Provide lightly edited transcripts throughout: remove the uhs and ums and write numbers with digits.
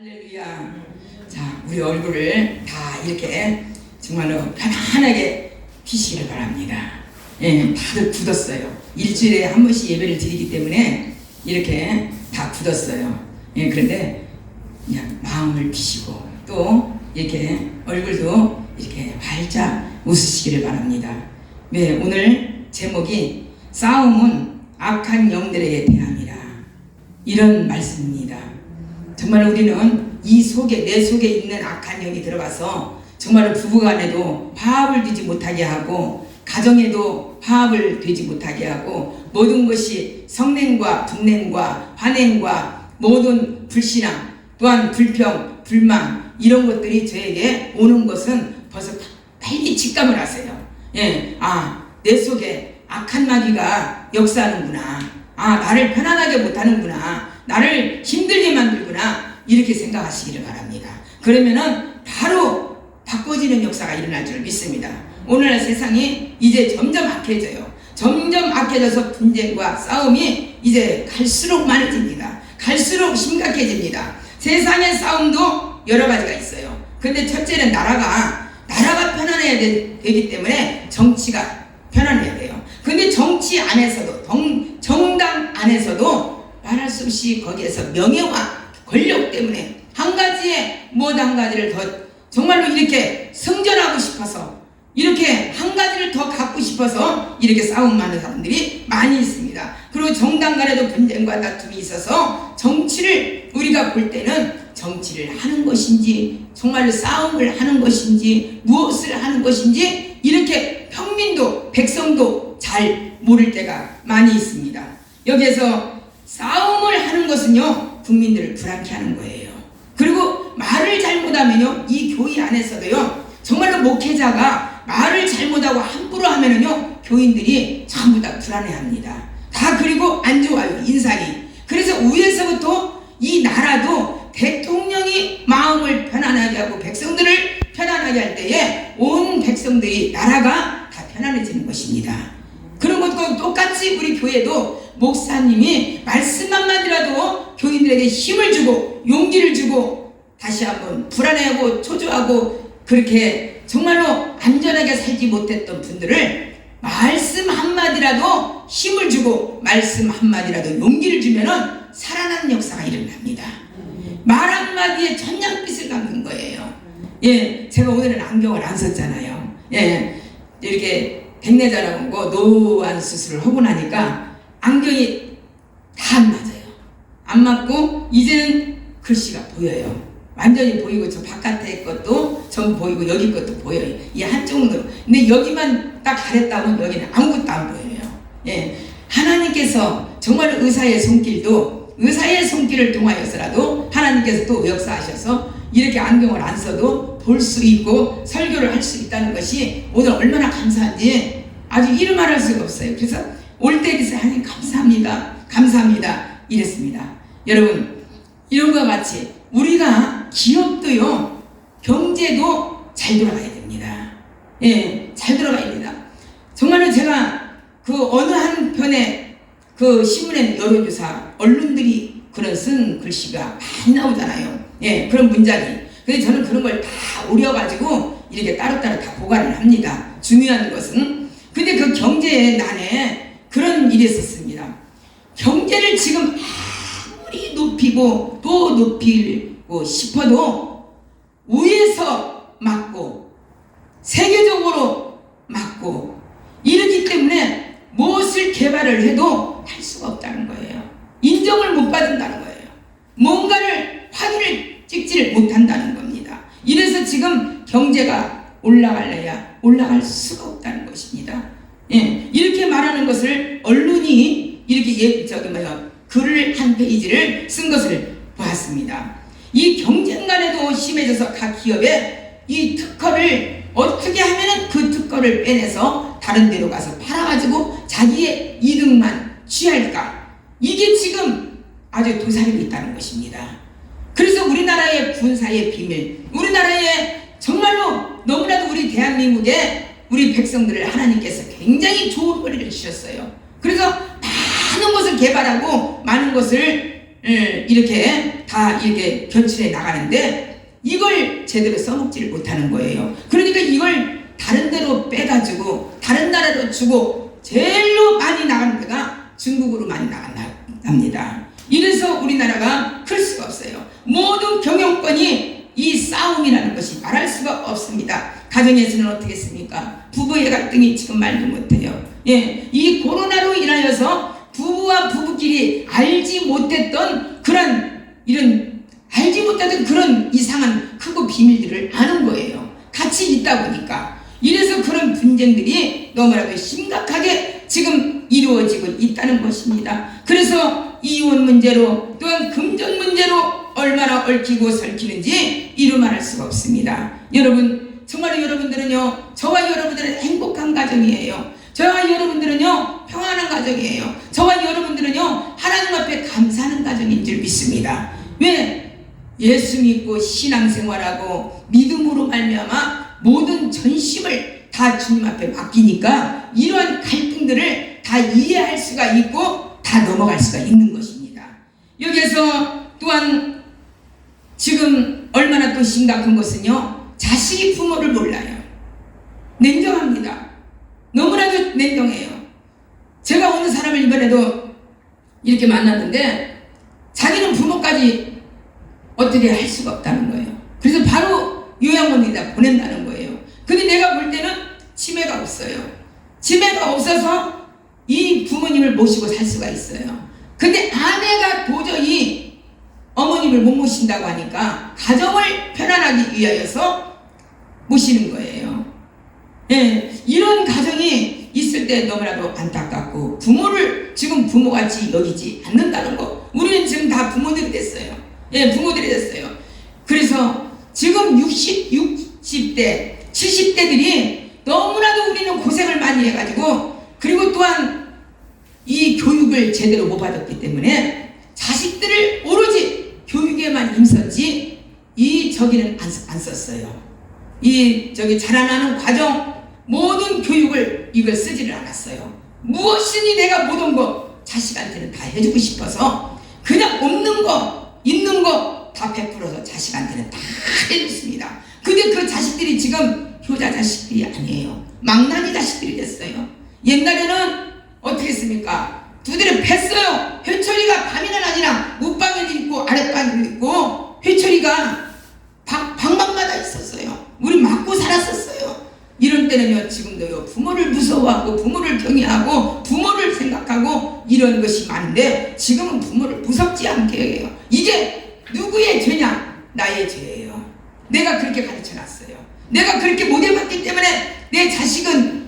할렐루야. 자, 우리 얼굴을 다 이렇게 정말로 편안하게 피시기를 바랍니다. 예, 다들 굳었어요. 일주일에 한 번씩 예배를 드리기 때문에 이렇게 다 굳었어요. 예, 그런데 그냥 마음을 피시고 또 이렇게 얼굴도 이렇게 활짝 웃으시기를 바랍니다. 네, 오늘 제목이 싸움은 악한 영들에게 대함이라, 이런 말씀입니다. 정말 우리는 이 속에, 내 속에 있는 악한 영이 들어가서 정말 부부간에도 화합을 되지 못하게 하고, 가정에도 화합을 되지 못하게 하고, 모든 것이 성냉과 분냉과 화냉과 모든 불신앙, 또한 불평, 불만, 이런 것들이 저에게 오는 것은 벌써 빨리 직감을 하세요. 예, 내 속에 악한 마귀가 역사하는구나. 나를 편안하게 못하는구나. 나를 힘들게 만들구나. 이렇게 생각하시기를 바랍니다. 그러면은 바로 바꿔지는 역사가 일어날 줄 믿습니다. 오늘날 세상이 이제 점점 악해져요. 점점 악해져서 분쟁과 싸움이 이제 갈수록 많아집니다. 갈수록 심각해집니다. 세상의 싸움도 여러 가지가 있어요. 근데 첫째는 나라가 편안해야 되기 때문에 정치가 편안해야 돼요. 근데 정치 안에서도, 정당 안에서도 말할 수 없이 거기에서 명예와 권력 때문에 한 가지에 한 가지를 더 정말로 이렇게 성전하고 싶어서, 이렇게 한 가지를 더 갖고 싶어서 이렇게 싸움하는 사람들이 많이 있습니다. 그리고 정당 간에도 분쟁과 다툼이 있어서 정치를 우리가 볼 때는 정치를 하는 것인지, 정말로 싸움을 하는 것인지, 무엇을 하는 것인지 이렇게 평민도, 백성도 잘 모를 때가 많이 있습니다. 여기에서 싸움을 하는 것은요, 국민들을 불안케 하는 거예요. 그리고 말을 잘못하면요, 이 교회 안에서도요, 정말로 목회자가 말을 잘못하고 함부로 하면은요, 교인들이 전부 다 불안해합니다. 다 그리고 안 좋아요, 인상이. 그래서 위에서부터 이 나라도 대통령이 마음을 편안하게 하고 백성들을 편안하게 할 때에 온 백성들이, 나라가 다 편안해지는 것입니다. 그런 것과 똑같이 우리 교회도 목사님이 말씀 한마디라도 교인들에게 힘을 주고 용기를 주고 다시 한번 불안해하고 초조하고 그렇게 정말로 안전하게 살지 못했던 분들을 말씀 한마디라도 힘을 주고 말씀 한마디라도 용기를 주면은 살아나는 역사가 일어납니다. 말 한마디에 천냥빛을 갚는 거예요. 예, 제가 오늘은 안경을 안 썼잖아요. 예, 이렇게 백내장하고 노안 수술을 하고 나니까 안경이 다 안 맞아요. 안 맞고 이제는 글씨가 보여요. 완전히 보이고 저 바깥에 것도 전부 보이고 여기 것도 보여요. 이 한쪽 눈으로. 근데 여기만 딱 가렸다면 여기는 아무것도 안 보여요. 예, 하나님께서 정말 의사의 손길을 통하여서라도 하나님께서 또 역사하셔서 이렇게 안경을 안 써도 볼 수 있고 설교를 할 수 있다는 것이 오늘 얼마나 감사한지 아주 이루 말할 수가 없어요. 그래서 올 때 기서 하나님 감사합니다 이랬습니다. 여러분, 이런과 같이 우리가 기업도요, 경제도 잘 돌아가야 됩니다. 예, 잘 돌아가야 됩니다. 정말로 제가 그 어느 한 편에 그 신문에 여론조사 언론들이 그런 쓴 글씨가 많이 나오잖아요. 예, 그런 문장이. 근데 저는 그런 걸 다 오려가지고 이렇게 따로따로 다 보관을 합니다. 중요한 것은. 근데 그 경제의 난에 그런 일이 있었습니다. 경제를 지금 아무리 높이고 또 높이고 싶어도 위에서 막고 세계적으로 막고 이러기 때문에 무엇을 개발을 해도 할 수가 없다는 거예요. 인정을 못 받는다는 거예요. 뭔가를 확인을 찍지를 못한다는 겁니다. 이래서 지금 경제가 올라갈래야 올라갈 수가 없다는 것입니다. 예, 이렇게 말하는 것을 언론이 이렇게 글을 한 페이지를 쓴 것을 보았습니다. 이 경쟁 간에도 심해져서 각 기업에 이 특허를 어떻게 하면은 그 특허를 빼내서 다른 데로 가서 팔아가지고 자기의 이득만 취할까, 이게 지금 아주 도사리고 있다는 것입니다. 그래서 우리나라의 군사의 비밀, 우리나라의 정말로 너무나도 우리 대한민국의 우리 백성들을 하나님께서 굉장히 좋은 머리를 주셨어요. 그래서 많은 것을 개발하고 많은 것을 이렇게 다 이렇게 변출해 나가는데 이걸 제대로 써먹지를 못하는 거예요. 그러니까 이걸 다른 데로 빼가지고 다른 나라로 주고 제일로 많이 나가는 데가 중국으로 많이 나갑니다. 이래서 우리나라가 클 수가 없어요. 모든 경영권이 이 싸움이라는 것이 말할 수가 없습니다. 가정에서는 어떻겠습니까? 부부의 갈등이 지금 말도 못해요. 예, 이 코로나로 인하여서 부부와 부부끼리 알지 못했던 그런 이상한 크고 비밀들을 아는 거예요. 같이 있다 보니까. 이래서 그런 분쟁들이 너무나도 심각하게 지금 이루어지고 있다는 것입니다. 그래서 이혼 문제로 또한 금전 문제로 얼마나 얽히고 설키는지 이루 말할 수가 없습니다. 여러분, 정말 여러분들은요, 저와 여러분들은 행복한 가정이에요. 저와 여러분들은요, 평안한 가정이에요. 저와 여러분들은요, 하나님 앞에 감사하는 가정인 줄 믿습니다. 왜? 예수 믿고 신앙생활하고 믿음으로 말미암아 모든 전심을 다 주님 앞에 맡기니까 이러한 갈등들을 다 이해할 수가 있고 다 넘어갈 수가 있는 것입니다. 여기에서 또한 지금 얼마나 또 심각한 것은요, 자식이 부모를 몰라요. 냉정합니다. 너무나도 냉정해요. 제가 어느 사람을 이번에도 이렇게 만났는데 자기는 부모까지 어떻게 할 수가 없다는 거예요. 그래서 바로 요양원에다 보낸다는 거예요. 근데 내가 볼 때는 치매가 없어요. 치매가 없어서 이 부모님을 모시고 살 수가 있어요. 근데 아내가 도저히 어머님을 못 모신다고 하니까 가정을 편안하기 위하여서 모시는 거예요. 예, 이런 가정이 있을 때 너무나도 안타깝고 부모를 지금 부모같이 여기지 않는다는 거. 우리는 지금 다 부모들이 됐어요. 예, 부모들이 됐어요. 그래서 지금 60대, 70대들이 너무나도 우리는 고생을 많이 해가지고, 그리고 또한 이 교육을 제대로 못 받았기 때문에 자식들을 오로지 교육에만 힘썼지 저기는 안 썼어요. 자라나는 과정 모든 교육을 이걸 쓰지를 않았어요. 무엇이니 내가 모든 거 자식한테는 다 해주고 싶어서 그냥 없는 거 있는 거 다 베풀어서 자식한테는 다 해줬습니다. 근데 그 자식들이 지금 효자 자식들이 아니에요. 망나니 자식들이 됐어요. 옛날에는 어떻게 했습니까? 두드려 팼어요. 회초리가 밤이나 낮이나 웃방에도 있고 아랫방에도 있고 회초리가 방방마다 있었어요. 우리 맞고 살았었어요. 이런 때는요, 지금도요, 부모를 무서워하고 부모를 경외하고 부모를 생각하고 이런 것이 많은데 지금은 부모를 무섭지 않게 해요. 이게 누구의 죄냐? 나의 죄예요. 내가 그렇게 가르쳐놨어요. 내가 그렇게 모델받기 때문에 내 자식은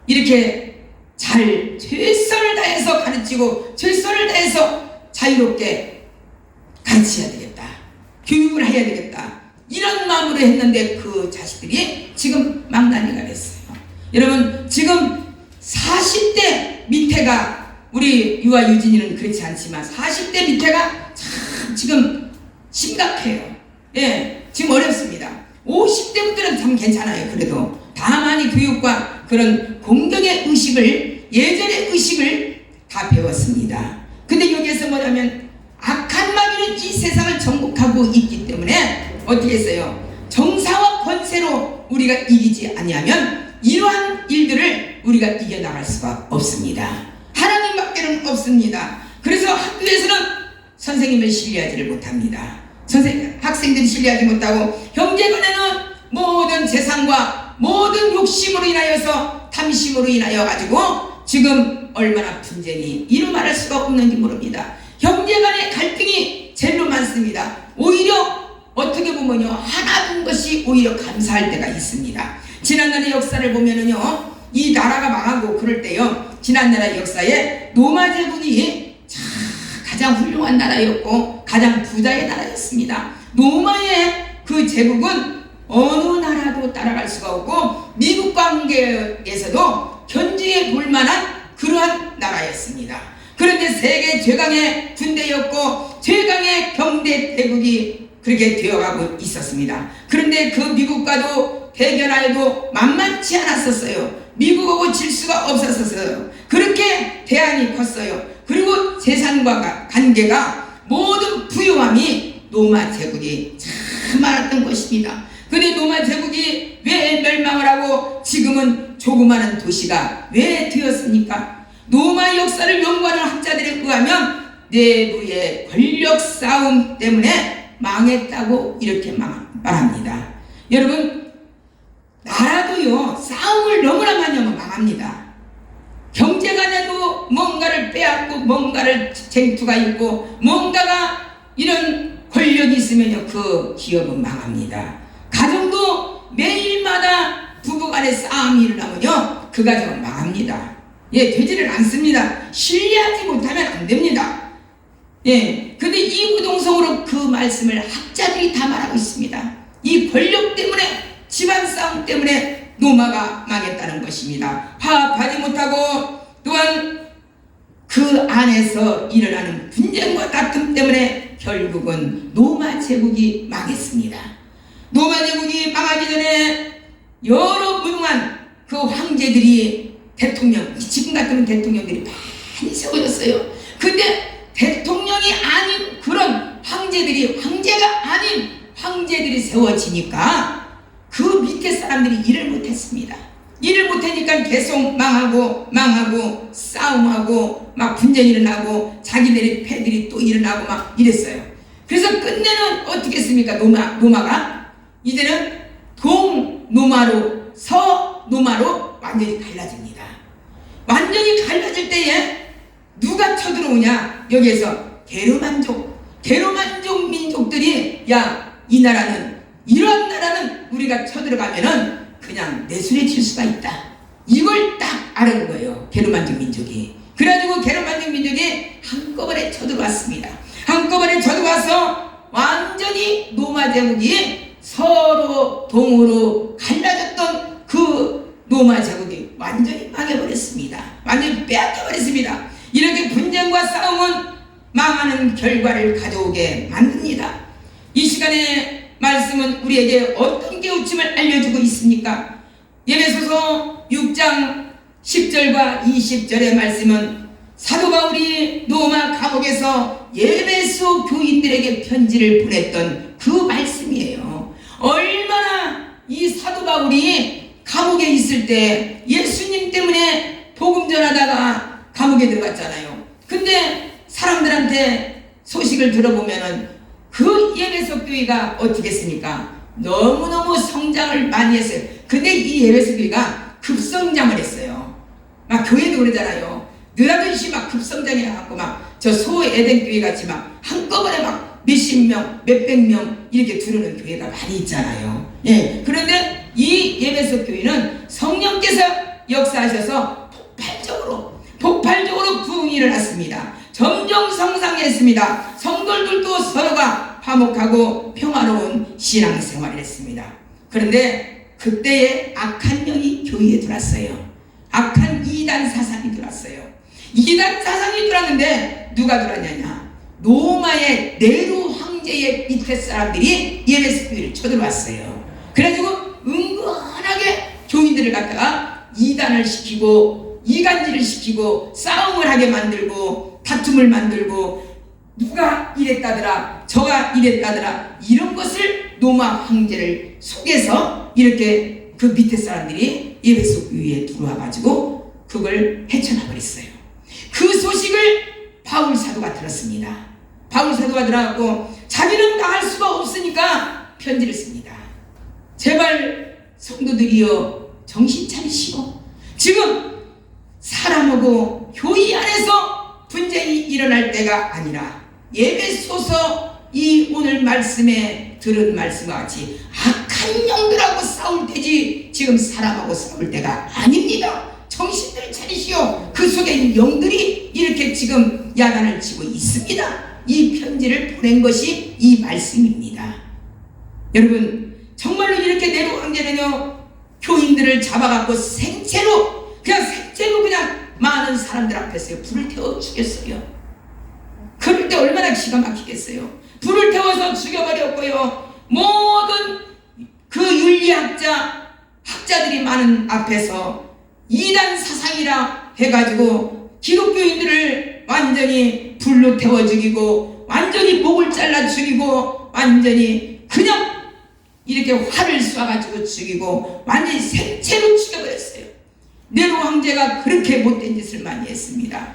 이렇게 잘 최선을 다해서 가르치고 최선을 다해서 자유롭게 가르쳐야 되겠다. 교육을 해야 되겠다. 이런 마음으로 했는데 그 자식들이 지금 망나니가 됐어요. 여러분, 지금 40대 밑에가, 우리 유아 유진이는 그렇지 않지만 40대 밑에가 참 지금 심각해요. 예, 지금 어렵습니다. 50대부터는 참 괜찮아요. 그래도 다만 이 교육과 그런 공경의 의식을, 예전의 의식을 다 배웠습니다. 근데 여기에서 뭐냐면 악한 마귀는 이 세상을 정복하고 있기 때문에 어떻게 했어요? 정사와 권세로 우리가 이기지 아니하면 이러한 일들을 우리가 이겨나갈 수가 없습니다. 하나님밖에는 없습니다. 그래서 학교에서는 선생님을 신뢰하지를 못합니다. 학생들이 신뢰하지 못하고, 형제간에는 모든 재산과 모든 욕심으로 인하여서, 탐심으로 인하여 가지고 지금 얼마나 분쟁이 이루 말할 수가 없는지 모릅니다. 형제간의 갈등이 제일 많습니다. 오히려 어떻게 보면요, 하나 된 것이 오히려 감사할 때가 있습니다. 지난날의 역사를 보면은요, 이 나라가 망하고 그럴 때요, 지난날의 역사에 노마 제국이 가장 훌륭한 나라였고 가장 부자의 나라였습니다. 로마의 그 제국은 어느 나라도 따라갈 수가 없고 미국 관계에서도 견지해 볼 만한 그러한 나라였습니다. 그런데 세계 최강의 군대였고 최강의 경제 대국이 그렇게 되어가고 있었습니다. 그런데 그 미국과도 대결하여도 만만치 않았었어요. 미국하고 질 수가 없었어요. 그렇게 대안이 컸어요. 그리고 재산과 관계가 모든 부유함이 로마 제국이 참 많았던 것입니다. 근데 로마 제국이 왜 멸망을 하고 지금은 조그마한 도시가 왜 되었습니까? 로마 역사를 연구하는 학자들에 의하면 내부의 권력 싸움 때문에 망했다고 이렇게 말합니다. 여러분, 나라도요 싸움을 너무나 많이 하면 망합니다. 경제간에도 뭔가를 빼앗고 뭔가를 쟁투가 있고 뭔가가 이런 권력이 있으면 그 기업은 망합니다. 가정도 매일마다 부부간의 싸움이 일어나면요 그 가정은 망합니다. 예, 되지를 않습니다. 신뢰하지 못하면 안 됩니다. 예, 근데 이구동성으로 그 말씀을 학자들이 다 말하고 있습니다. 이 권력 때문에, 집안 싸움 때문에 로마가 망했다는 것입니다. 화합하지 못하고 또한 그 안에서 일어나는 분쟁과 다툼 때문에 결국은 로마 제국이 망했습니다. 로마 제국이 망하기 전에 여러 무능한 그 황제들이 대통령, 지금 같으면 대통령들이 많이 세워졌어요. 근데 대통령이 아닌 그런 황제들이, 황제가 아닌 황제들이 세워지니까 그 밑에 사람들이 일을 못했습니다. 일을 못하니까 계속 망하고 싸움하고 막 분쟁이 일어나고 자기들의 패들이 또 일어나고 막 이랬어요. 그래서 끝내는 어떻게 했습니까? 로마가 이제는 동로마로 서로마로 완전히 갈라집니다. 완전히 갈라질 때에 누가 쳐들어오냐? 여기에서 게르만족 민족들이 야, 이 나라는, 이러한 나라는 우리가 쳐들어가면은 그냥 내순에 칠 수가 있다. 이걸 딱 아는 거예요, 게르만족 민족이. 그래가지고 게르만족 민족이 한꺼번에 쳐들어왔습니다. 한꺼번에 쳐들어와서 완전히 로마 제국이 서로 동으로 갈라졌던 그 로마 제국이 완전히 망해버렸습니다. 완전히 빼앗겨버렸습니다. 이렇게 분쟁과 싸움은 망하는 결과를 가져오게 만듭니다. 이 시간에 말씀은 우리에게 어떤 깨우침을 알려주고 있습니까? 에베소서 6장 10절과 20절의 말씀은 사도 바울이 로마 감옥에서 에베소 교인들에게 편지를 보냈던 그 말씀이에요. 얼마나 이 사도 바울이 감옥에 있을 때 예수님 때문에 복음 전하다가 감옥에 들어갔잖아요. 근데 사람들한테 소식을 들어보면은 그 에베소 교회가 어떻게 했습니까? 너무너무 성장을 많이 했어요. 근데 이 에베소 교회가 급성장을 했어요. 막 교회도 그러잖아요. 느라듯이 막 급성장해 갖고 막 저 소에덴 교회 같이 막 한꺼번에 막 몇십 명, 몇백 명 이렇게 들어오는 교회가 많이 있잖아요. 예. 그런데 이 에베소 교회는 성령께서 역사하셔서 폭발적으로 부흥이 일어났습니다. 점점 성장했습니다. 성도들도 서로가 화목하고 평화로운 신앙생활을 했습니다. 그런데 그때에 악한 영이 교회에 들어왔어요. 악한 이단 사상이 들어왔어요. 이단 사상이 들어왔는데 누가 들어왔냐냐? 로마의 네로 황제의 밑에 사람들이 에베소 교회를 쳐들어왔어요. 그래가지고 은근하게 교인들을 갖다가 이단을 시키고 이간질을 시키고 싸움을 하게 만들고 다툼을 만들고 누가 이랬다더라 저가 이랬다더라 이런 것을 로마 황제를 속여서 이렇게 그 밑에 사람들이 에베소 교회에 들어와 가지고 그걸 헤쳐나 버렸어요. 그 소식을 바울 사도가 들었습니다. 바울 사도가 들어가고 자기는 나갈 수가 없으니까 편지를 씁니다. 제발 성도들이여 정신 차리시고 지금 사람하고 교회 안에서 분쟁이 일어날 때가 아니라 에베소서 이 오늘 말씀에 들은 말씀과 같이 악한 영들하고 싸울 때지 지금 사람하고 싸울 때가 아닙니다. 정신들 차리시오. 그 속에 있는 영들이 이렇게 지금 야단을 치고 있습니다. 이 편지를 보낸 것이 이 말씀입니다. 여러분 정말로 이렇게 네로 황제는요 교인들을 잡아갖고 생체로 그냥 많은 사람들 앞에서 불을 태워 죽였어요. 그럴 때 얼마나 기가 막히겠어요. 불을 태워서 죽여버렸고요. 모든 그 학자들이 많은 앞에서 이단 사상이라 해가지고 기독교인들을 완전히 불로 태워 죽이고 완전히 잘라 죽이고 완전히 그냥 이렇게 활을 쏴가지고 죽이고 완전히 생체로 죽여버렸어요. 네로 황제가 그렇게 못된 짓을 많이 했습니다.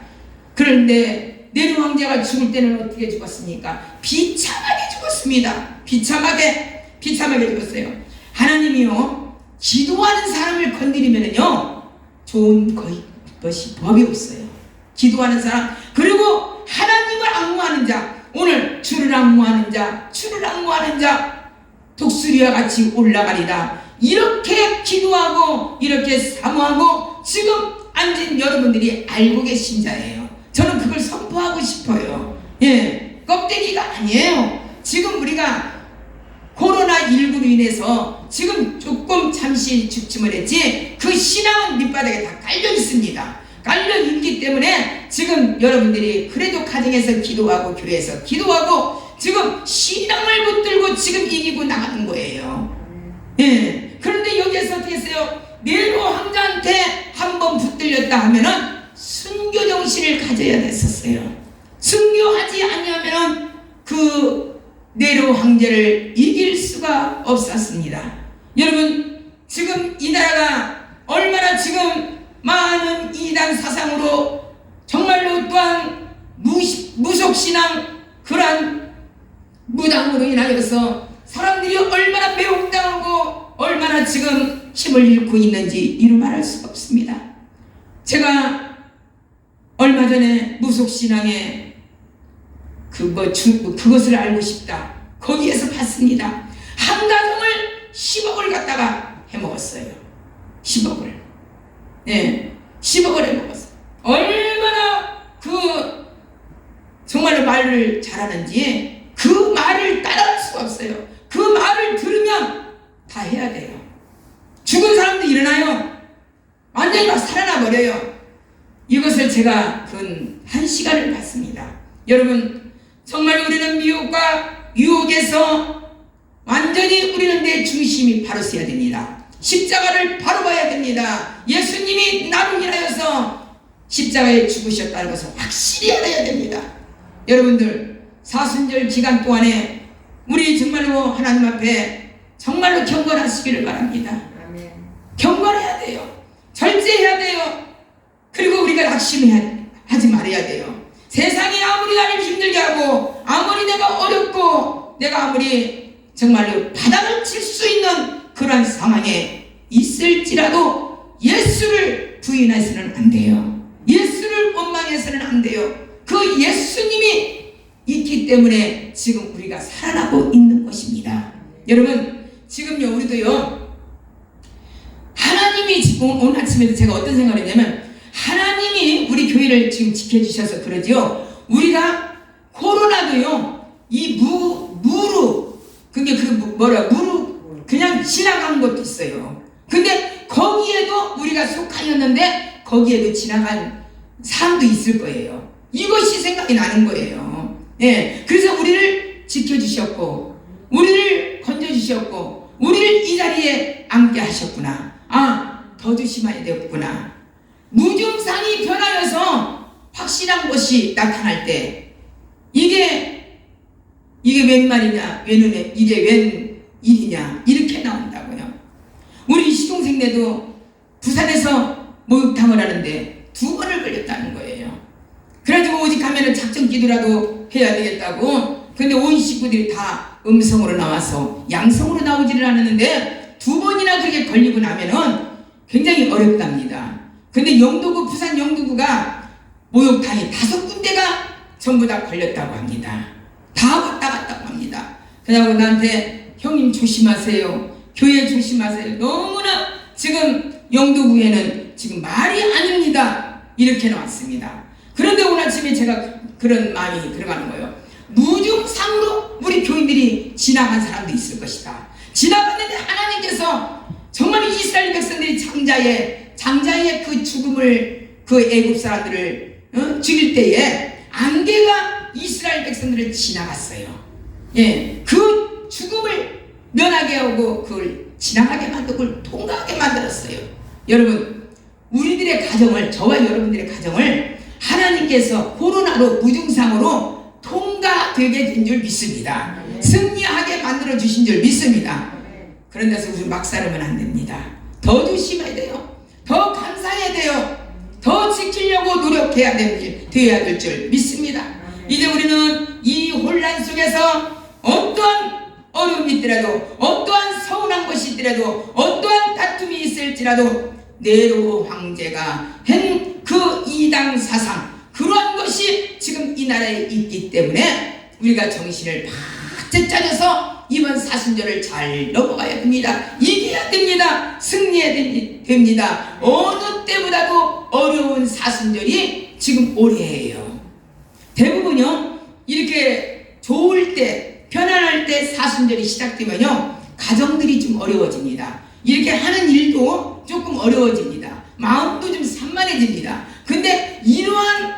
그런데 네로 황제가 죽을 때는 어떻게 죽었습니까? 비참하게 죽었습니다. 비참하게 죽었어요. 하나님이요, 기도하는 사람을 건드리면요 좋은 것이 법이 없어요. 기도하는 사람, 그리고 하나님을 앙무하는 자, 오늘 주를 앙무하는 자 독수리와 같이 올라가리다. 이렇게 기도하고 이렇게 사모하고 지금 앉은 여러분들이 알고 계신 자예요. 저는 그걸 선포하고 싶어요. 예, 껍데기가 아니에요. 지금 우리가 코로나19로 인해서 지금 조금 잠시 죽침을 했지 그 신앙은 밑바닥에 다 깔려 있습니다. 깔려 있기 때문에 지금 여러분들이 그래도 가정에서 기도하고 교회에서 기도하고 지금 신앙을 붙들고 지금 이기고 나가는 거예요. 예. 그런데 여기에서 어떻게 했어요? 네로 황제한테 한번 붙들렸다 하면은 순교 정신을 가져야 됐었어요. 순교하지 아니하면은 그 네로 황제를 이길 수가 없었습니다. 여러분, 지금 이 나라가 얼마나 지금 많은 이단 사상으로 정말로 또한 무속신앙 그러한 무당으로 인하여서 사람들이 얼마나 매혹당하고 얼마나 지금 힘을 잃고 있는지 이루 말할 수가 없습니다. 제가 얼마 전에 무속신앙의 그것을 알고 싶다 거기에서 봤습니다. 한 가정을 10억을 갖다가 해먹었어요. 10억을. 예, 10억을 해먹었어요. 얼마나 정말로 말을 잘하는지 그 말을 따라할 수가 없어요. 그 말을 들으면 다 해야 돼요. 죽은 사람도 일어나요. 완전히 막 살아나 버려요. 이것을 제가 근 1시간을 봤습니다. 여러분, 정말 우리는 미혹과 유혹에서 완전히 우리는 내 중심이 바로 서야 됩니다. 십자가를 바로 봐야 됩니다. 예수님이 나를 인하여서 십자가에 죽으셨다는 것을 확실히 알아야 됩니다. 여러분들, 사순절 기간 동안에 우리 정말로 하나님 앞에 정말로 경건하시기를 바랍니다. 경건해야 돼요. 절제해야 돼요. 그리고 우리가 낙심하지 말아야 돼요. 세상이 아무리 나를 힘들게 하고 아무리 내가 어렵고 내가 아무리 정말로 바닥을 칠 수 있는 그런 상황에 있을지라도 예수를 부인해서는 안 돼요. 예수를 원망해서는 안 돼요. 그 예수님이 있기 때문에 지금 우리가 살아나고 있는 것입니다. 여러분, 지금요 우리도요 하나님이 지금 오늘 아침에도 제가 어떤 생각을 했냐면 하나님이 우리 교회를 지금 지켜주셔서 그러지요. 우리가 코로나도요 이 무루 그게 그냥 지나간 것도 있어요. 근데 거기에도 우리가 속하였는데 거기에도 지나간 사람도 있을 거예요. 이것이 생각이 나는 거예요. 예, 그래서 우리를 지켜주셨고 우리를 건져주셨고 우리를 이 자리에 앉게 하셨구나. 더 조심해야 되겠구나. 무증상이 변하여서 확실한 것이 나타날 때 이게 웬 말이냐, 이게 웬 일이냐 이렇게 나온다고요. 우리 시동생네도 부산에서 목욕탕을 하는데 2번을 걸렸다는 거예요. 그래가지고 오직 가면은 작전 기도라도 해야 되겠다고. 근데 온 식구들이 다 음성으로 나와서 양성으로 나오지를 않았는데 2번이나 그렇게 걸리고 나면은 굉장히 어렵답니다. 근데 부산 영도구가 목욕탕이 5군데가 전부 다 걸렸다고 합니다. 다 왔다 갔다고 합니다. 그래서 나한테 형님 조심하세요. 교회 조심하세요. 너무나 지금 영도구에는 지금 말이 아닙니다. 이렇게 나왔습니다. 그런데 오늘 아침에 제가 그런 마음이 들어가는 거예요. 무증상으로 우리 교인들이 지나간 사람도 있을 것이다. 지나갔는데 하나님께서 정말 이스라엘 백성들이 장자의 그 죽음을 그 애굽 사람들을 죽일 때에 안개가 이스라엘 백성들을 지나갔어요. 예, 그 죽음을 면하게 하고 그걸 지나가게 만들고 그걸 통과하게 만들었어요. 여러분, 우리들의 가정을, 저와 여러분들의 가정을 하나님께서 코로나로 무증상으로 통과 되게 된 줄 믿습니다. 승리하게 만들어 주신 줄 믿습니다. 그런 데서 우리 막 살으면 안 됩니다. 더 조심해야 돼요. 더 감사해야 돼요. 더 지키려고 노력해야 되어야 될 줄 믿습니다. 이제 우리는 이 혼란 속에서 어떠한 어려움이 있더라도, 어떠한 서운한 것이 있더라도, 어떠한 다툼이 있을지라도 네로 황제가 한 그 이당 사상, 그러한 것이 지금 이 나라에 있기 때문에 우리가 정신을 바짝 차려서 이번 사순절을 잘 넘어가야 됩니다. 이겨야 됩니다. 승리해야 됩니다. 어느 때보다도 어려운 사순절이 지금 올해예요. 대부분요, 이렇게 좋을 때, 편안할 때 사순절이 시작되면요, 가정들이 좀 어려워집니다. 이렇게 하는 일도 조금 어려워집니다. 마음도 좀 산만해집니다. 근데 이러한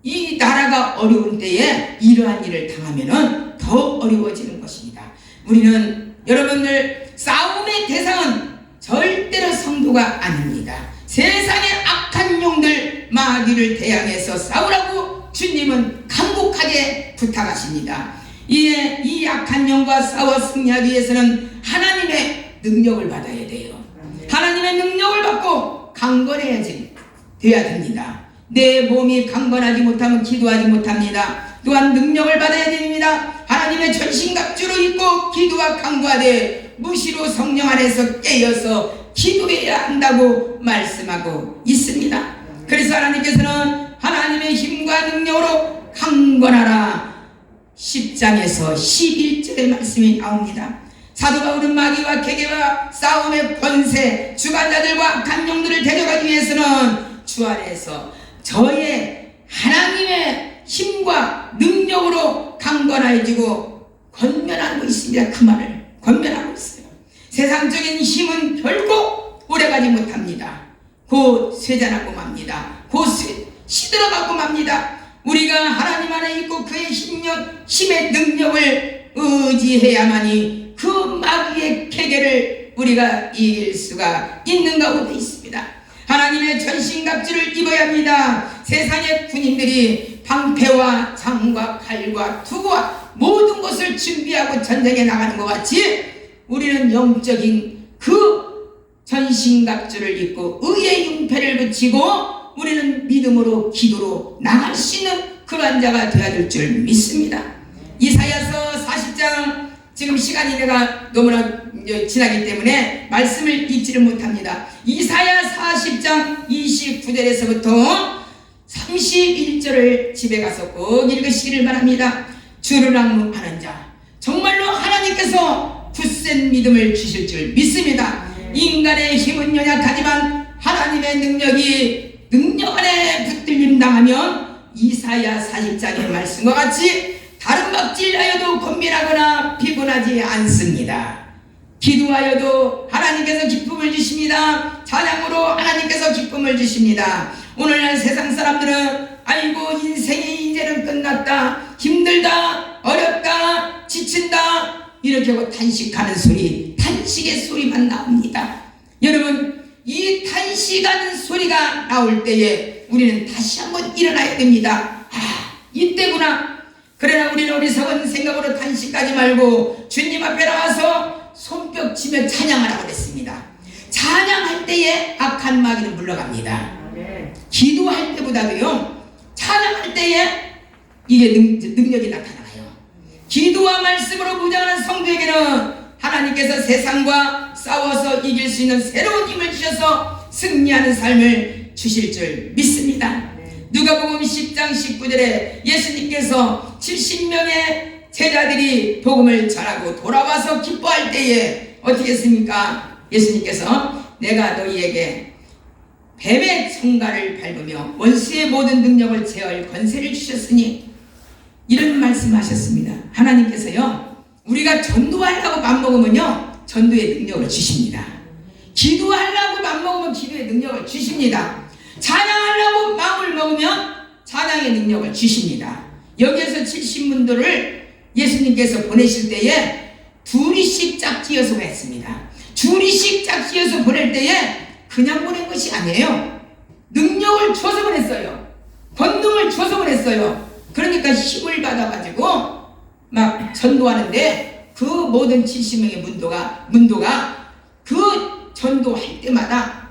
이 나라가 어려운 때에 이러한 일을 당하면은 더 어려워지는 것입니다. 우리는 여러분들 싸움의 대상은 절대로 성도가 아닙니다. 세상의 악한 용들 마귀를 대항해서 싸우라고 주님은 간곡하게 부탁하십니다. 이 악한 영과 싸워 승리하기 위해서는 하나님의 능력을 받아야 돼요. 하나님의 능력을 받고 강건해야지 돼야 됩니다. 내 몸이 강건하지 못하면 기도하지 못합니다. 또한 능력을 받아야 됩니다. 하나님의 전신갑주로 입고 기도와 강구하되 무시로 성령 안에서 깨어서 기도해야 한다고 말씀하고 있습니다. 그래서 하나님께서는 하나님의 힘과 능력으로 강건하라 10장에서 11절의 말씀이 나옵니다. 사도 바울은 마귀와 계계와 싸움의 권세, 주관자들과 악한 영들을 데려가기 위해서는 주 안에서 저의 하나님의 힘과 능력으로 강건해지고 권면하고 있습니다. 그 말을 권면하고 있어요. 세상적인 힘은 결코 오래가지 못합니다. 곧 쇠잔하고 맙니다. 곧 시들어가고 맙니다. 우리가 하나님 안에 있고 그의 힘의 능력을 의지해야만이 그 마귀의 계계를 우리가 이길 수가 있는 가운데 있습니다. 하나님의 전신갑주를 입어야 합니다. 세상의 군인들이 방패와 창과 칼과 투구와 모든 것을 준비하고 전쟁에 나가는 것 같이 우리는 영적인 그 전신갑주를 입고 의의 융패를 붙이고 우리는 믿음으로 기도로 나갈 수 있는 그러한 자가 되어야 될 줄 믿습니다. 이사야서 40장, 지금 시간이 내가 너무나 지나기 때문에 말씀을 읽지를 못합니다. 이사야 40장 29절에서부터 31절을 집에 가서 꼭 읽으시기를 바랍니다. 주를 앙망하는 자, 정말로 하나님께서 굳센 믿음을 주실 줄 믿습니다. 인간의 힘은 연약하지만 하나님의 능력 안에 붙들림 당하면 이사야 40장의 말씀과 같이 다른 박질하여도 건면하거나 피곤하지 않습니다. 기도하여도 하나님께서 기쁨을 주십니다. 찬양으로 하나님께서 기쁨을 주십니다. 오늘날 세상 사람들은 아이고 인생이 이제는 끝났다, 힘들다, 어렵다, 지친다 이렇게 하고 탄식하는 소리, 탄식의 소리만 나옵니다. 여러분, 이 탄식하는 소리가 나올 때에 우리는 다시 한번 일어나야 됩니다. 이때구나. 그러나 우리는 어리석은 생각으로 탄식하지 말고 주님 앞에 나와서 손뼉치며 찬양하라고 그랬습니다. 찬양할 때에 악한 마귀는 물러갑니다. 기도할 때보다도요, 찬양할 때에 이게 능력이 나타나요. 기도와 말씀으로 무장하는 성도에게는 하나님께서 세상과 싸워서 이길 수 있는 새로운 힘을 주셔서 승리하는 삶을 주실 줄 믿습니다. 누가복음 10장 19절에 예수님께서 70명의 제자들이 복음을 전하고 돌아와서 기뻐할 때에 어떻게 했습니까? 예수님께서 내가 너희에게 뱀의 청가를 밟으며 원수의 모든 능력을 제어할 권세를 주셨으니 이런 말씀하셨습니다. 하나님께서요, 우리가 전도하려고 맘먹으면요 전도의 능력을 주십니다. 기도하려고 맘먹으면 기도의 능력을 주십니다. 찬양하려고 마음을 먹으면 찬양의 능력을 주십니다. 여기에서 70문도를 예수님께서 보내실 때에 둘이씩 짝지어서 했습니다. 둘이씩 짝지어서 보낼 때에 그냥 보낸 것이 아니에요. 능력을 줘서 보냈어요. 권능을 줘서 보냈어요. 그러니까 힘을 받아가지고 막 전도하는데 그 모든 70명의 문도가 그 전도할 때마다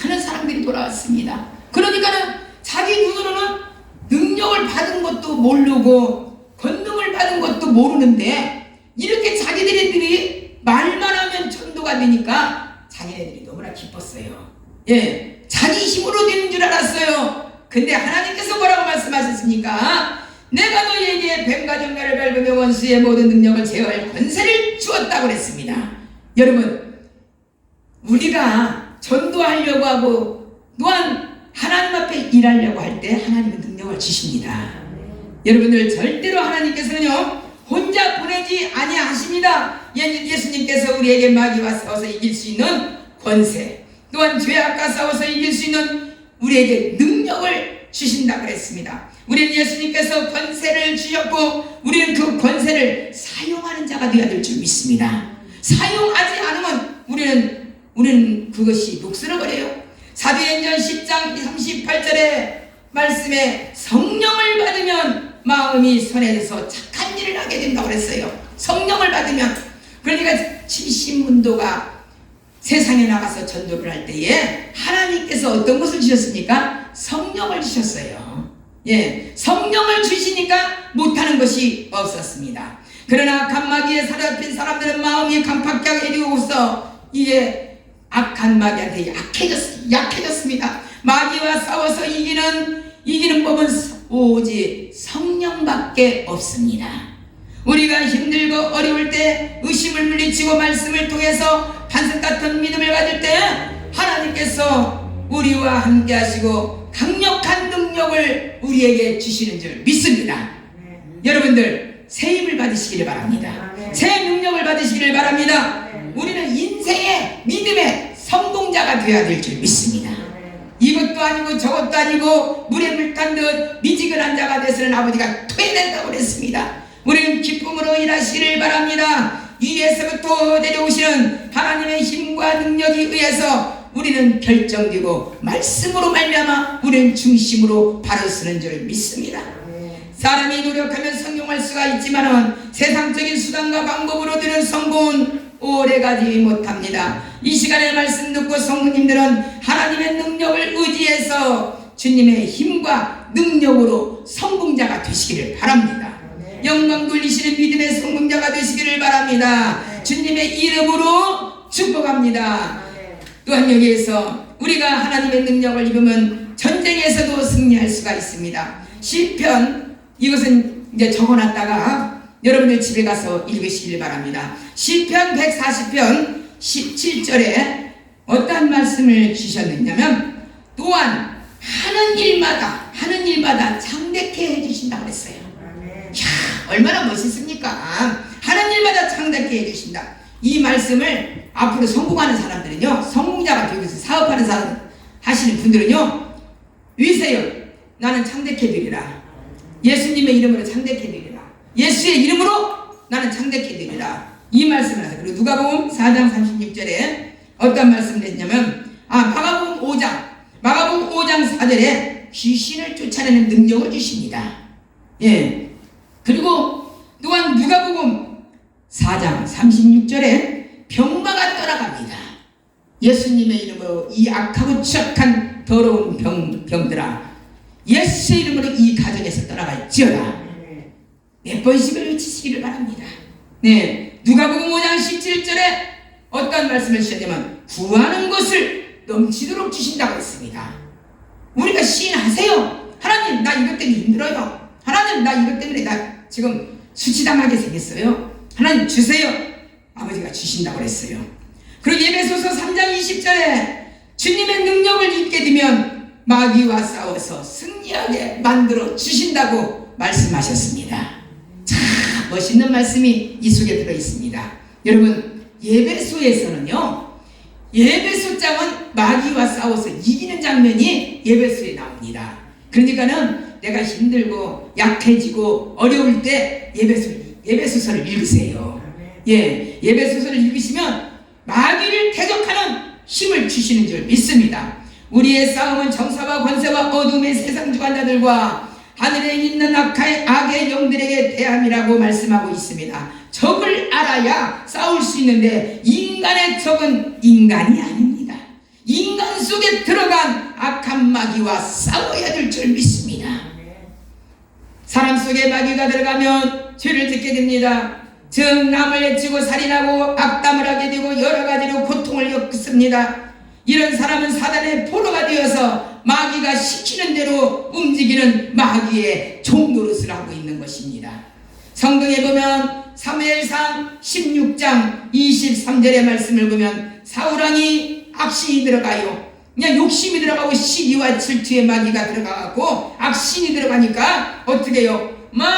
많은 사람들이 돌아왔습니다. 그러니까는 자기 눈으로는 능력을 받은 것도 모르고 권능을 받은 것도 모르는데 이렇게 자기들이 말만 하면 전도가 되니까 자기네들이 너무나 기뻤어요. 예, 자기 힘으로 되는 줄 알았어요. 근데 하나님께서 뭐라고 말씀하셨습니까? 내가 너희에게 뱀과 정갈을 밟으며 원수의 모든 능력을 제어할 권세를 주었다고 그랬습니다. 여러분, 우리가 전도하려고 하고 또한 하나님 앞에 일하려고 할 때 하나님은 능력을 주십니다. 여러분들, 절대로 하나님께서는요 혼자 보내지 아니하십니다. 예수님께서 우리에게 마귀와 싸워서 이길 수 있는 권세, 또한 죄악과 싸워서 이길 수 있는 우리에게 능력을 주신다고 그랬습니다. 우리는 예수님께서 권세를 주셨고 우리는 그 권세를 사용하는 자가 되어야 될 줄 믿습니다. 사용하지 않으면 우리는 그것이 녹슬어 버려요. 사도행전 10장 38절의 말씀에 성령을 받으면 마음이 선해져서 착한 일을 하게 된다고 그랬어요. 성령을 받으면. 그러니까 70문도가 세상에 나가서 전도를 할 때에 하나님께서 어떤 것을 주셨습니까? 성령을 주셨어요. 예, 성령을 주시니까 못하는 것이 없었습니다. 그러나 간마귀에 사로잡힌 사람들은 마음이 강팍하게 되고서 이게 악한 마귀한테 약해졌습니다. 마귀와 싸워서 이기는 법은 오직 성령밖에 없습니다. 우리가 힘들고 어려울 때 의심을 물리치고 말씀을 통해서 반석 같은 믿음을 가질 때 하나님께서 우리와 함께 하시고 강력한 능력을 우리에게 주시는 줄 믿습니다. 여러분들, 새 힘을 받으시기를 바랍니다. 새 능력을 받으시기를 바랍니다. 우리는 인생의 믿음의 성공자가 되어야 될 줄 믿습니다. 이것도 아니고 저것도 아니고 물에 물 탄 듯 미지근한 자가 되서는 아버지가 토해낸다고 그랬습니다. 우리는 기쁨으로 일하시기를 바랍니다. 위에서부터 내려오시는 하나님의 힘과 능력에 의해서 우리는 결정되고 말씀으로 말미암아 우리는 중심으로 바로 서는 줄 믿습니다. 사람이 노력하면 성공할 수가 있지만은 세상적인 수단과 방법으로 되는 성공은 오래가지 못합니다. 이 시간에 말씀 듣고 성도님들은 하나님의 능력을 의지해서 주님의 힘과 능력으로 성공자가 되시기를 바랍니다. 영광 돌리시는 믿음의 성공자가 되시기를 바랍니다. 주님의 이름으로 축복합니다. 또한 여기에서 우리가 하나님의 능력을 입으면 전쟁에서도 승리할 수가 있습니다. 시편, 이것은 이제 적어놨다가 여러분들 집에 가서 읽으시길 바랍니다. 시편 140편 17절에 어떠한 말씀을 주셨느냐면 또한 하는 일마다 창대케 해주신다고 했어요. 이야, 얼마나 멋있습니까? 하는 일마다 창대케 해주신다. 이 말씀을 앞으로 성공하는 사람들은요, 성공자가 되기 위해서 사업하는 사람 하시는 분들은요, 위세요. 나는 창대케 되리라. 예수님의 이름으로 창대케 되리라. 예수의 이름으로 나는 창대케 되리라. 이 말씀을 하세요. 그리고 누가복음 4장 36절에 어떤 말씀을 했냐면 마가복음 5장 4절에 귀신을 쫓아내는 능력을 주십니다. 예. 그리고 또한 누가복음 4장 36절에 병마가 떠나갑니다. 예수님의 이름으로 이 악하고 추악한 더러운 병들아, 예수의 이름으로 이 가정에서 떠나갈지어다. 몇 번씩을 외치시기를 바랍니다. 네, 누가복음 5장 17절에 어떤 말씀을 주셨냐면 구하는 것을 넘치도록 주신다고 했습니다. 우리가 시인하세요. 하나님, 나 이것 때문에 힘들어요. 하나님, 나 이것 때문에 나 지금 수치당하게 생겼어요. 하나님 주세요. 아버지가 주신다고 그랬어요. 그리고 예배소서 3장 20절에 주님의 능력을 입게 되면 마귀와 싸워서 승리하게 만들어 주신다고 말씀하셨습니다. 참 멋있는 말씀이 이 속에 들어있습니다. 여러분, 예배소에서는요, 예배소장은 마귀와 싸워서 이기는 장면이 예배소에 나옵니다. 그러니까는 내가 힘들고 약해지고 어려울 때 예배소서를 읽으세요. 예, 예배소서를 읽으시면 마귀를 대적하는 힘을 주시는 줄 믿습니다. 우리의 싸움은 정사와 권세와 어둠의 세상 주관자들과 하늘에 있는 악의 영들에게 사람이라고 말씀하고 있습니다. 적을 알아야 싸울 수 있는데 인간의 적은 인간이 아닙니다. 인간 속에 들어간 악한 마귀와 싸워야 될 줄 믿습니다. 사람 속에 마귀가 들어가면 죄를 짓게 됩니다. 즉 남을 해치고 살인하고 악담을 하게 되고 여러 가지로 고통을 겪습니다. 이런 사람은 사단의 포로가 되어서 마귀가 시키는 대로 움직이는 마귀의 종노릇을 하고 있는 것입니다. 성경에 보면 사무엘상 16장 23절의 말씀을 보면 사울왕이 악신이 들어가요. 그냥 욕심이 들어가고 시기와 질투의 마귀가 들어가고 악신이 들어가니까 어떻게 해요? 막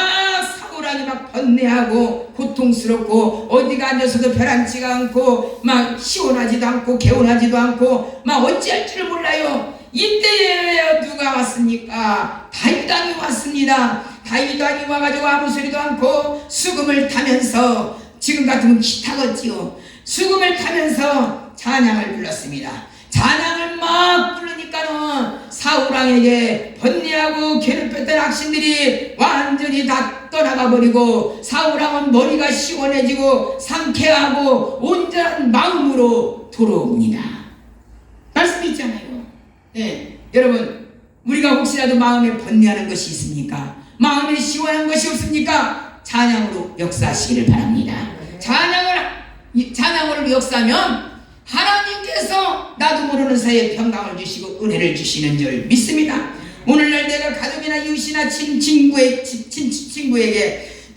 사울왕이 막 번뇌하고 고통스럽고 어디가 앉아서도 벼랑치가 않고 막 시원하지도 않고 개운하지도 않고 막 어찌할 줄을 몰라요. 이때에 누가 왔습니까? 다윗왕이 왔습니다. 다윗왕이 와가지고 아무 소리도 않고 수금을 타면서, 지금 같으면 기타겠지요, 수금을 타면서 찬양을 불렀습니다. 찬양을 막 부르니까는 사울왕에게 번뇌하고 괴롭혔던 악신들이 완전히 다 떠나가 버리고 사울왕은 머리가 시원해지고 상쾌하고 온전한 마음으로 돌아옵니다. 말씀 있잖아요. 네, 여러분, 우리가 혹시라도 마음에 번뇌하는 것이 있습니까? 마음에 시원한 것이 없습니까? 찬양으로 역사하시기를 바랍니다. 찬양으로 역사하면 하나님께서 나도 모르는 사이에 평강을 주시고 은혜를 주시는 줄 믿습니다. 오늘날 내가 가족이나 이웃이나 친구에게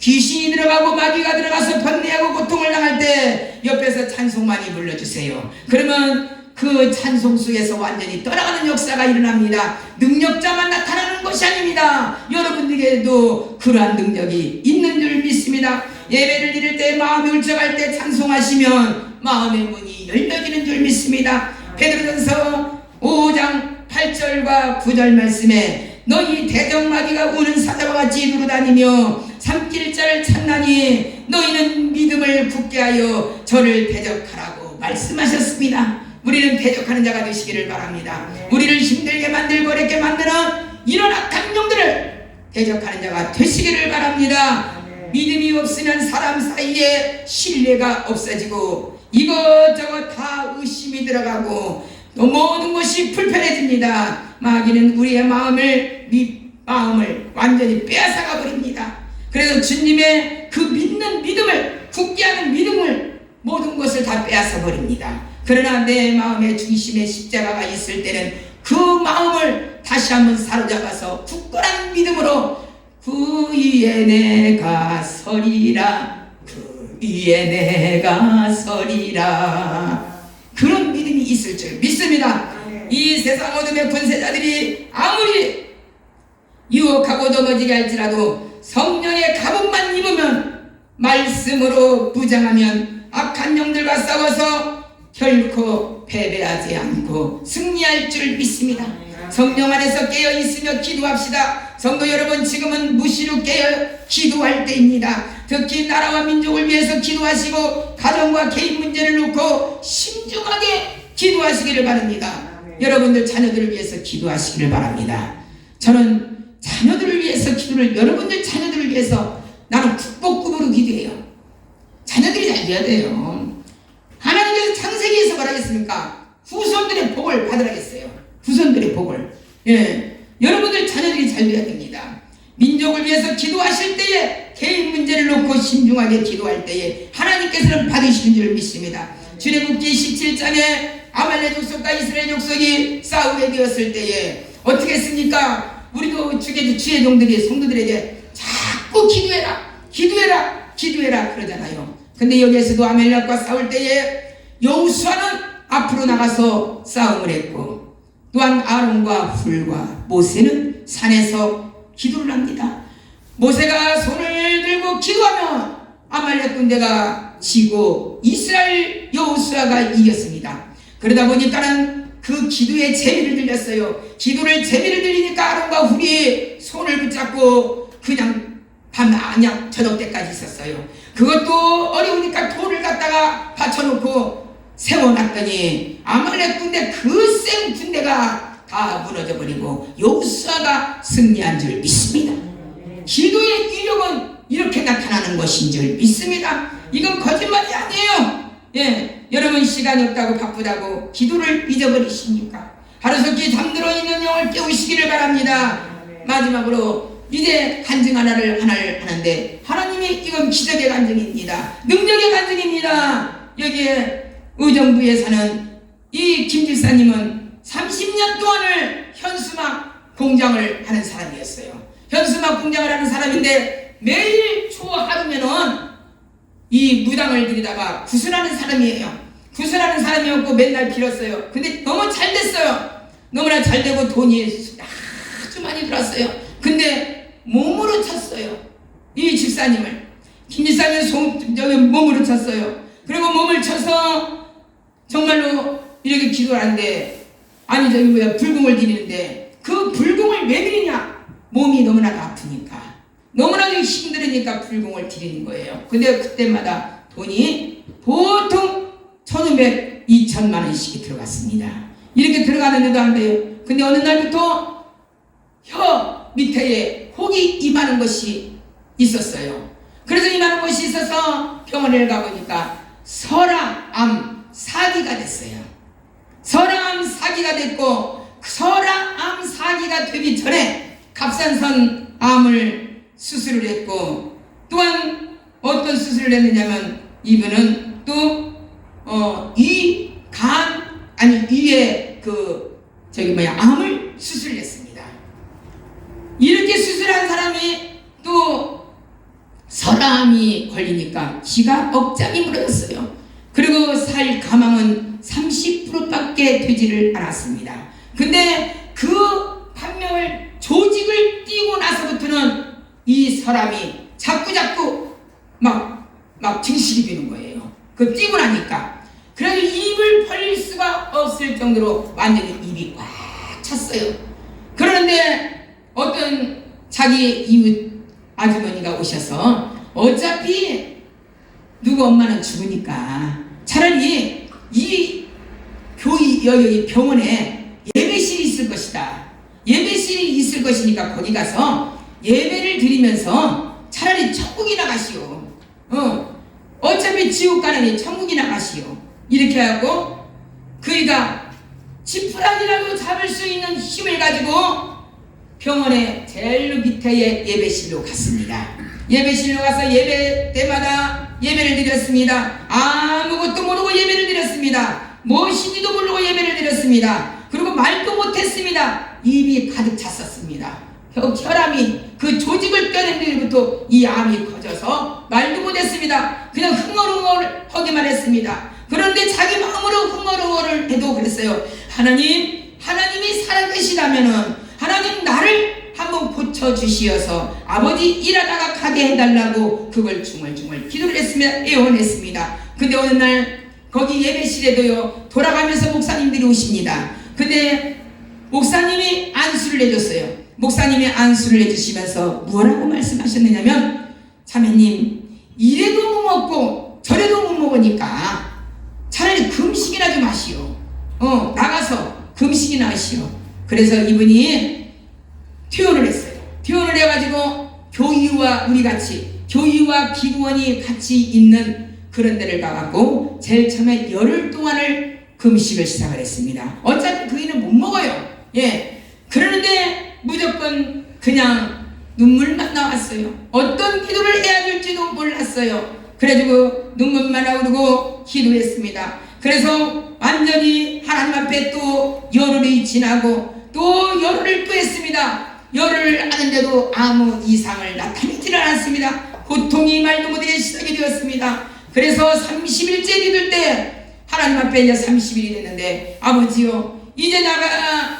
귀신이 들어가고 마귀가 들어가서 번뇌하고 고통을 당할 때 옆에서 찬송 많이 불러주세요. 그러면 그 찬송 속에서 완전히 떠나가는 역사가 일어납니다. 능력자만 나타나는 것이 아닙니다. 여러분들에게도 그러한 능력이 있는 줄 믿습니다. 예배를 드릴 때, 마음이 울적할 때 찬송하시면 마음의 문이 열려지는 줄 믿습니다. 베드로전서 5장 8절과 9절 말씀에 너희 대적마귀가 우는 사자와 같이 두루다니며 삼킬 자를 찾나니 너희는 믿음을 굳게 하여 저를 대적하라고 말씀하셨습니다. 우리는 대적하는 자가 되시기를 바랍니다. 우리를 힘들게 만들고 어렵게 만드는 이런 악한 영들을 대적하는 자가 되시기를 바랍니다. 믿음이 없으면 사람 사이에 신뢰가 없어지고 이것저것 다 의심이 들어가고 모든 것이 불편해집니다. 마귀는 우리의 마음을 완전히 빼앗아가 버립니다. 그래서 주님의 그 믿는 믿음을, 굳게 하는 믿음을, 모든 것을 다 빼앗아 버립니다. 그러나 내 마음의 중심에 십자가가 있을 때는 그 마음을 다시 한번 사로잡아서 굳건한 믿음으로 그 위에 내가 서리라, 그 위에 내가 서리라, 그런 믿음이 있을 줄 믿습니다. 이 세상 어둠의 권세자들이 아무리 유혹하고 넘어지게 할지라도 성령의 갑옷만 입으면, 말씀으로 무장하면 악한 영들과 싸워서 결코 패배하지 않고 승리할 줄 믿습니다. 성령 안에서 깨어 있으며 기도합시다. 성도 여러분, 지금은 무시로 깨어 기도할 때입니다. 특히 나라와 민족을 위해서 기도하시고 가정과 개인 문제를 놓고 신중하게 기도하시기를 바랍니다. 여러분들 자녀들을 위해서 기도하시기를 바랍니다. 저는 자녀들을 위해서 여러분들 자녀들을 위해서 나는 국복급으로 기도해요. 자녀들이 잘 돼야 돼요. 하나님께서 창세기에서 말하겠습니까? 후손들의 복을 받으라겠어요. 후손들의 복을. 여러분들 자녀들이 잘 돼야 됩니다. 민족을 위해서 기도하실 때에, 개인 문제를 놓고 신중하게 기도할 때에 하나님께서는 받으시는 줄 믿습니다. 출애굽기 17장에 아말렉 족속과 이스라엘 족속이 싸우게 되었을 때에 어떻게 했습니까? 우리도 주의 종들이 성도들에게 자꾸 기도해라 그러잖아요. 근데 여기에서도 아말렉과 싸울 때에 여호수아는 앞으로 나가서 싸움을 했고, 또한 아론과 훌과 모세는 산에서 기도를 합니다. 모세가 손을 들고 기도하면 아말렉 군대가 지고 이스라엘 여호수아가 이겼습니다. 그러다 보니까는 그 기도의 재미를 들렸어요. 기도를 재미를 들리니까 아론과 훌이 손을 붙잡고 그냥 밤 저녁 때까지 있었어요. 그것도 어려우니까 돌을 갖다가 받쳐놓고 세워놨더니 아말렉 군대, 그 센 군대가 다 무너져버리고 여호수아가 승리한 줄 믿습니다. 기도의 위력은 이렇게 나타납니다. 것인 줄 믿습니다. 이건 거짓말이 아니에요. 예, 여러분 시간이 없다고 바쁘다고 기도를 잊어버리십니까? 하루속히 잠들어 있는 영을 깨우시기를 바랍니다. 마지막으로 이제 간증 하나를 하는데 하나님이 이건 기적의 간증입니다. 능력의 간증입니다. 여기에 의정부에 사는 이 김 집사님은 30년 동안을 현수막 공장을 하는 사람이었어요. 현수막 공장을 하는 사람인데 매일 초하루면은 이 무당을 들이다가 구슬하는 사람이에요. 구슬하는 사람이었고 맨날 빌었어요. 근데 너무 잘 됐어요. 너무나 잘 되고 돈이 아주 많이 들었어요. 근데 몸으로 쳤어요. 이 집사님을. 김 집사님은 몸으로 쳤어요. 그리고 몸을 쳐서 정말로 이렇게 기도를 하는데, 아니 불공을 드리는데 그 불공을 왜 드리냐? 몸이 너무나도 아프니까, 너무나도 힘들으니까 불공을 드리는 거예요. 근데 그때마다 돈이 보통 1,500, 2,000만 원씩이 들어갔습니다. 이렇게 들어가는데도 안 돼요. 근데 어느 날부터 혀 밑에 혹이 임하는 것이 있었어요. 그래서 임하는 것이 있어서 병원에 가보니까 설암 사기가 됐어요. 설암 사기가 됐고, 설암 사기가 되기 전에 갑상선 암을 수술을 했고, 또한 어떤 수술을 했느냐면 이분은 또 위에 암을 수술했습니다. 이렇게 수술한 사람이 또 설암이 걸리니까 기가 억장이 무너졌어요. 그리고 살 가망은 30%밖에 되지를 않았습니다. 근데 그 판명을 조직을 띄고 나서부터는 이 사람이 자꾸 막 증식이 되는 거예요. 그 띄고 나니까. 그래서 입을 벌릴 수가 없을 정도로 완전히 입이 꽉 찼어요. 그런데 어떤 자기 이웃 아주머니가 오셔서 어차피 누구 엄마는 죽으니까 차라리 이 여기 병원에 예배실이 있을 것이다. 예배실이 있을 것이니까 거기 가서 예배를 드리면서 차라리 천국이나 가시오. 어차피 지옥 가느니 천국이나 가시오. 이렇게 하고 그이가 지푸라기라도 잡을 수 있는 힘을 가지고 병원의 제일 밑에 예배실로 갔습니다. 예배실로 가서 예배 때마다 예배를 드렸습니다. 아무것도 모르고 예배를 드렸습니다. 무엇인지도 모르고 예배를 드렸습니다. 그리고 말도 못했습니다. 입이 가득 찼었습니다. 혈암이 그 조직을 떼는 데부터 이 암이 커져서 말도 못했습니다. 그냥 흥얼흥얼 하기만 했습니다. 그런데 자기 마음으로 흥얼흥얼을 해도 그랬어요. 하나님이 살아계시다면은 하나님 나를 한번 고쳐주시어서 아버지 일하다가 가게 해달라고 그걸 중얼중얼 기도를 했습니다. 애원했습니다. 근데 어느 날 거기 예배실에도요 돌아가면서 목사님들이 오십니다. 근데 목사님이 안수를 해줬어요. 목사님이 안수를 해주시면서 뭐라고 말씀하셨느냐면, 자매님 이래도 못 먹고 저래도 못 먹으니까 차라리 금식이나 좀 하시오. 나가서 금식이나 하시오. 그래서 이분이 퇴원을 했어요. 퇴원을 해가지고 교의와 교의와 기구원이 같이 있는 그런 데를 가갖고 제일 처음에 열흘 동안을 금식을 시작을 했습니다. 어차피 그이는 못 먹어요. 예. 그러는데 무조건 그냥 눈물만 나왔어요. 어떤 기도를 해야 될지도 몰랐어요. 그래가지고 눈물만 나오고 기도했습니다. 그래서 완전히 하나님 앞에 또 열흘이 지나고 또 열흘을 또 했습니다. 열흘을 하는데도 아무 이상을 나타내지는 않았습니다. 고통이 말도 못하게 시작이 되었습니다. 그래서 30일째 믿을 때 하나님 앞에 이제 30일이 됐는데, 아버지요 이제 나가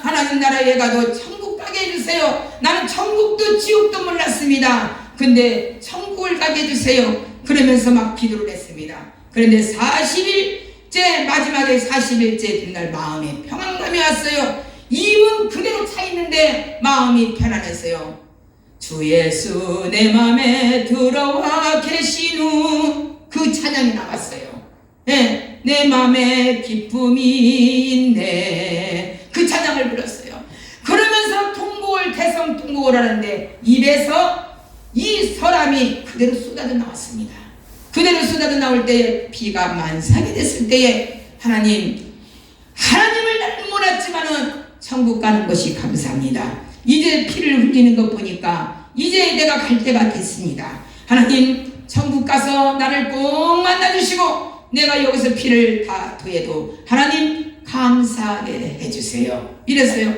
하나님 나라에 가도 천국 가게 해주세요. 나는 천국도 지옥도 몰랐습니다. 근데 천국을 가게 해주세요. 그러면서 막 기도를 했습니다. 그런데 40일째 마지막에 40일째 된 날 마음에 평안감이 왔어요. 입은 그대로 차 있는데 마음이 편안했어요. 주 예수 내 맘에 들어와 계신 후 그 찬양이 나왔어요. 네, 내 맘에 기쁨이 있네. 그 찬양을 불렀어요. 그러면서 통곡을 대성통곡을 하는데 입에서 이 사람이 그대로 쏟아져 나왔습니다. 그대로 쏟아져 나올 때에 비가 만삭이 됐을 때에 하나님을 나는 몰랐지만은 천국 가는 것이 감사합니다. 이제 피를 흘리는 것 보니까 이제 내가 갈 때가 됐습니다. 하나님 천국 가서 나를 꼭 만나주시고 내가 여기서 피를 다 토해도 하나님 감사하게 해주세요. 이랬어요.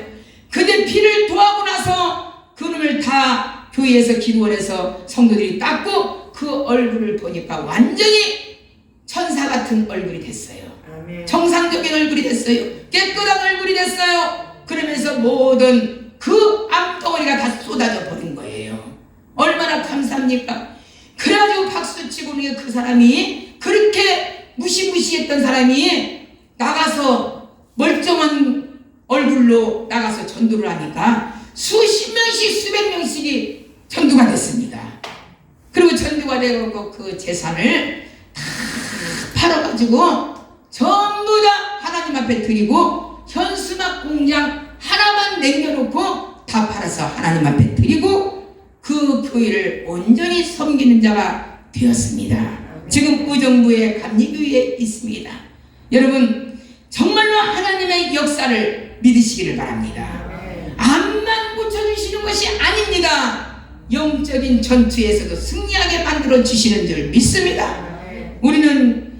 근데 피를 토하고 나서 그놈을 다 교회에서 기도원에서 성도들이 닦고 그 얼굴을 보니까 완전히 천사 같은 얼굴이 됐어요. 아멘. 정상적인 얼굴이 됐어요. 깨끗한 얼굴이 됐어요. 그러면서 모든 그 암덩어리가 다 쏟아져 버린 거예요. 얼마나 감사합니까? 그래가지고 박수치고 그 사람이 그렇게 무시무시했던 사람이 나가서 멀쩡한 얼굴로 나가서 전도를 하니까 수십 명씩 수백 명씩이 전도가 됐습니다. 그리고 전도가 되고 그 재산을 다 팔아가지고 전부 다 하나님 앞에 드리고 현수막 공장 하나만 남겨놓고 다 팔아서 하나님 앞에 드리고 그 교회를 온전히 섬기는 자가 되었습니다. 지금 의정부의 감리교회에 있습니다. 여러분 정말로 하나님의 역사를 믿으시기를 바랍니다. 암만 고쳐주시는 것이 아닙니다. 영적인 전투에서도 승리하게 만들어 주시는 줄 믿습니다. 우리는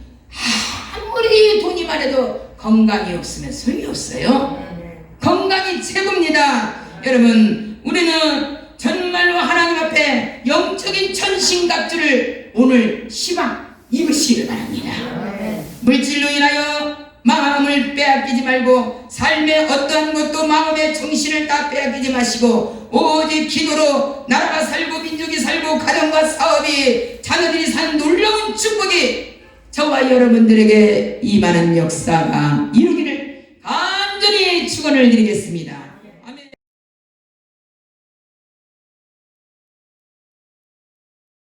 아무리 돈이 많아도 건강이 없으면 소용이 없어요. 건강이 최고입니다. 여러분 우리는 정말로 하나님 앞에 영적인 천신갑주를 오늘 시방 입으시기를 바랍니다. 물질로 인하여 마음을 빼앗기지 말고 삶의 어떠한 것도 마음의 정신을 다 빼앗기지 마시고 오직 기도로 나라가 살고 민족이 살고 가정과 사업이 자녀들이 산 놀라운 축복이 저와 여러분들에게 임하는 역사가 이루기를 간절히 축원을 드리겠습니다.